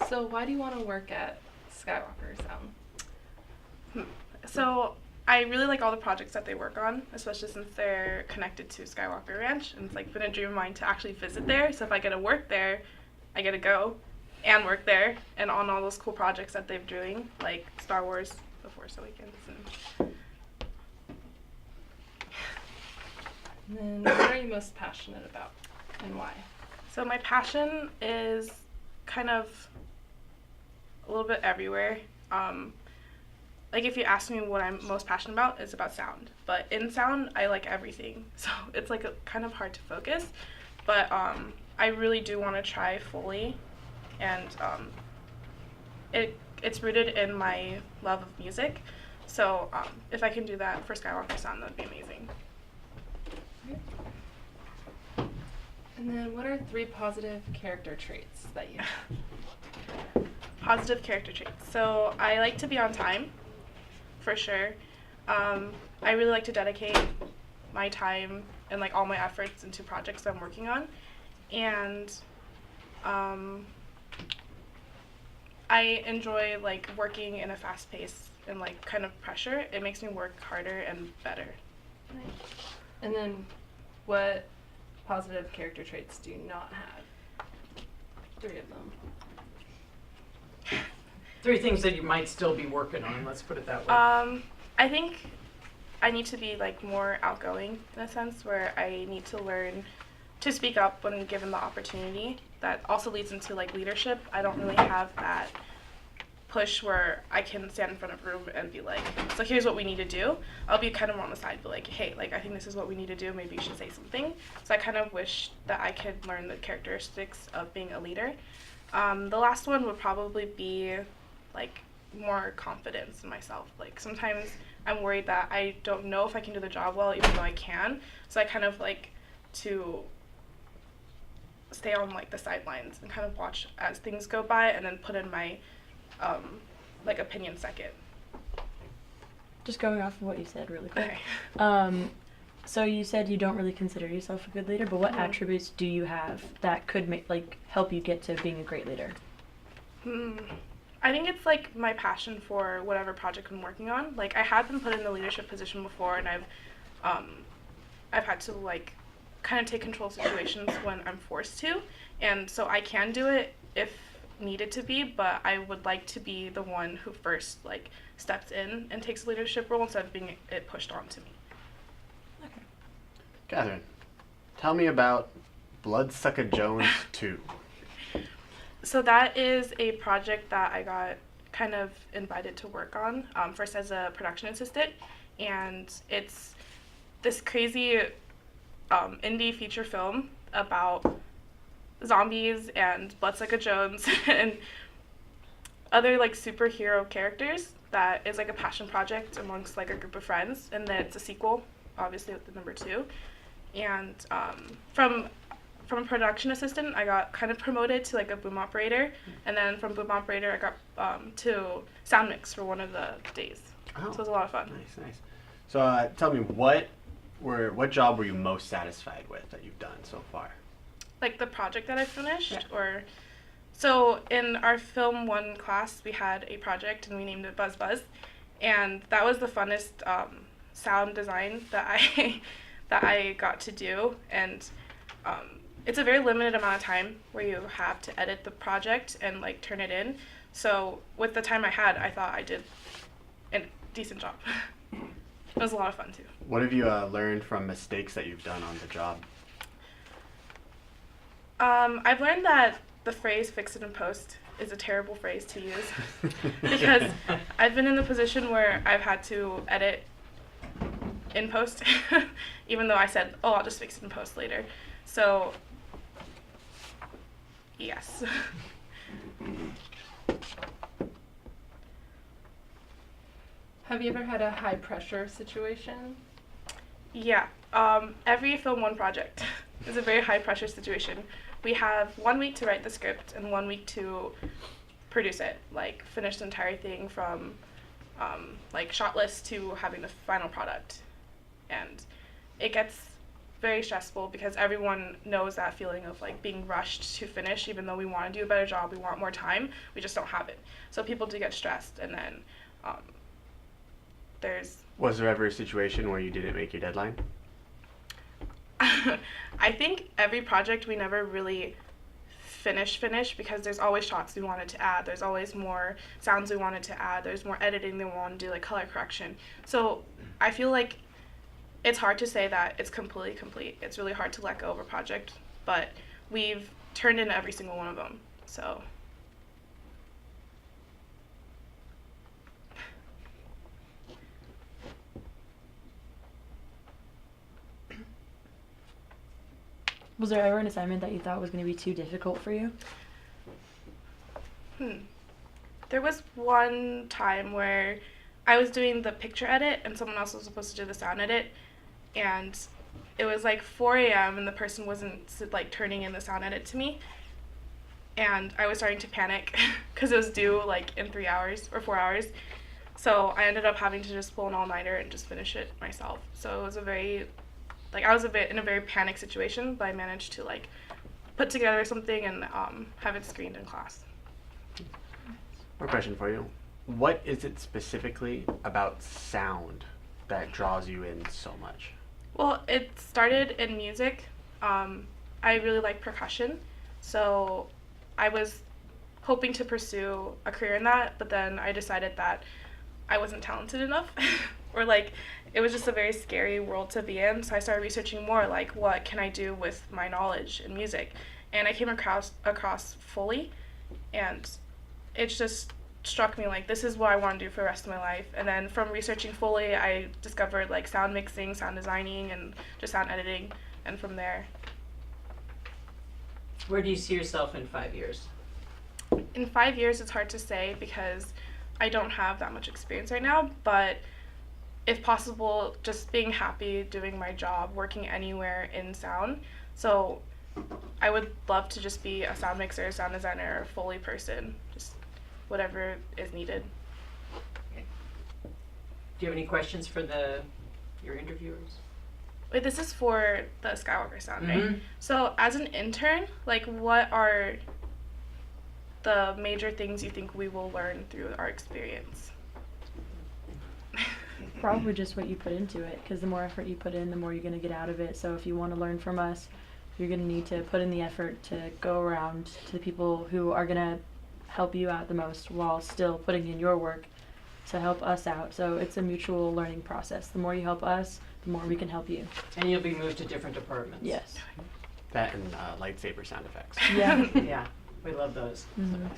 So why do you want to work at Skywalker Sound? So I really like all the projects that they work on, especially since they're connected to Skywalker Ranch, and it's like been a dream of mine to actually visit there. So if I get to work there, I get to go and work there and on all those cool projects that they're doing, like Star Wars, The Force Awakens, and And then what are you most passionate about and why? so my passion is kind of a little bit everywhere. Like if you ask me what I'm most passionate about, it's about sound. But in sound, I like everything. So it's like kind of hard to focus. But I really do want to try fully, and it's rooted in my love of music. So if I can do that for Skywalker Sound, that'd be amazing. And then what are 3 positive character traits that you have? Positive character traits. So I like to be on time, for sure. I really like to dedicate my time and like all my efforts into projects I'm working on, and I enjoy like working in a fast pace and like kind of pressure. It makes me work harder and better. And then what positive character traits do you not have? 3 of them. 3 things that you might still be working on, let's put it that way. I think I need to be like more outgoing in a sense where I need to learn to speak up when given the opportunity. That also leads into like leadership. I don't really have that push where I can stand in front of a room and be like, so here's what we need to do. I'll be kind of on the side, be like, hey, like I think this is what we need to do. Maybe you should say something. So I kind of wish that I could learn the characteristics of being a leader. The last one would probably be like more confidence in myself. Like sometimes I'm worried that I don't know if I can do the job well, even though I can. So I kind of like to stay on like the sidelines and kind of watch as things go by, and then put in my like opinion second. Just going off of what you said really quick. Okay. So you said you don't really consider yourself a good leader, but what Mhm. attributes do you have that could help you get to being a great leader? I think it's like my passion for whatever project I'm working on. Like I have been put in a leadership position before, and I've had to like kind of take control of situations when I'm forced to, and so I can do it if needed to be, but I would like to be the one who first like steps in and takes a leadership role instead of being it pushed onto me. Kathryn, tell me about Bloodsucker Jones 2. So that is a project that I got kind of invited to work on, first as a production assistant, and it's this crazy indie feature film about zombies and Bloodsucker Jones and other like superhero characters that is like a passion project amongst like a group of friends, and then it's a sequel, obviously, with the number 2. And from a production assistant, I got kind of promoted to like a boom operator, and then from boom operator, I got to sound mix for one of the days. Oh, So it was a lot of fun. Nice. So tell me, what job were you most satisfied with that you've done so far? Like the project that I finished, Yeah. or so in our film 1 class, we had a project and we named it Buzz Buzz, and that was the funnest sound design that I got to do, and it's a very limited amount of time where you have to edit the project and like turn it in. So with the time I had, I thought I did a decent job. It was a lot of fun too. What have you learned from mistakes that you've done on the job? I've learned that the phrase "fix it in post" is a terrible phrase to use because I've been in the position where I've had to edit in post, even though I said, "Oh, I'll just fix it in post later." So, yes. Have you ever had a high pressure situation? Yeah. Every Film 1 project is a very high pressure situation. We have 1 week to write the script and 1 week to produce it, like finish the entire thing from like shot list to having the final product. And it gets very stressful because everyone knows that feeling of like being rushed to finish, even though we want to do a better job, we want more time, we just don't have it. So people do get stressed, and then there's Was there ever a situation where you didn't make your deadline? I think every project we never really finish because there's always shots we wanted to add, there's always more sounds we wanted to add, there's more editing we want to do, like color correction. So I feel like it's hard to say that it's completely complete. It's really hard to let go of a project, but we've turned in every single one of them. So Was there ever an assignment that you thought was going to be too difficult for you? There was one time where I was doing the picture edit and someone else was supposed to do the sound edit, and it was like 4 a.m. and the person wasn't like turning in the sound edit to me, and I was starting to panic because it was due like in 3 hours or 4 hours. So I ended up having to just pull an all-nighter and just finish it myself. So it was I was a bit in a very panic situation, but I managed to like put together something and have it screened in class. One question for you. What is it specifically about sound that draws you in so much? Well, it started in music. I really like percussion, so I was hoping to pursue a career in that, but then I decided that I wasn't talented enough, or like it was just a very scary world to be in. So I started researching more, like what can I do with my knowledge in music, and I came across Foley, and it just struck me like this is what I want to do for the rest of my life. And then from researching Foley, I discovered like sound mixing, sound designing, and just sound editing, and from there. Where do you see yourself in 5 years? In 5 years, it's hard to say because I don't have that much experience right now, but if possible, just being happy doing my job, working anywhere in sound. So I would love to just be a sound mixer, sound designer, Foley person, just whatever is needed. Okay. Do you have any questions for your interviewers? Wait, this is for the Skywalker sound, right? Mhm. So as an intern, like what are the major things you think we will learn through our experience? Probably just what you put into it, because the more effort you put in, the more you're going to get out of it. So if you want to learn from us, you're going to need to put in the effort to go around to the people who are going to help you out the most while still putting in your work to help us out. So it's a mutual learning process. The more you help us, the more we can help you. And you'll be moved to different departments. Yes. That and lightsaber sound effects. Yeah. Yeah, we love those. Mhm.